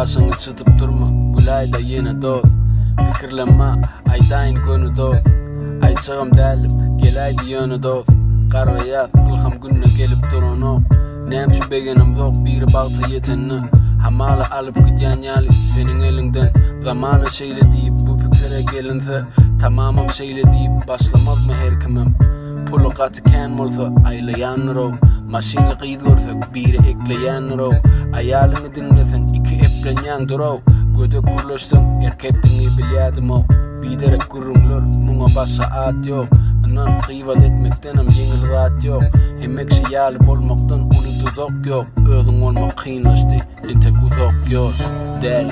Başını çıtıp durma, Gülayda yine dost. Fikirlenme, aydayn gönü dost. Ayçağım dəlim, gelaydı yönü dost. Qarayat, ilham günne gelip durunu. Nemşi begenim zok, biri balta yetenini. Hamala alıp gidyan yali, senin elinden. Zamanı şeyle deyip, bu fikire gelinse. Tamamım şeyle deyip, başlamaz mı her kimim? Pulu katı ken olsa, aylayanır o. Maşinli qiyzorsak, biri ekleyanır o. Ayalını dinlesen, iki eplenyandır o. Gödek kurlaşsam, erkeptini bilyadım o. Biderek gurrunlar, muna basa at yok. Anan qiyvat etmektenim yengil rahat yok. Hemekşi yali bolmaktan ulu tuzok yok. Özün olmak kıyınlaştı, entek uzok yok. Deli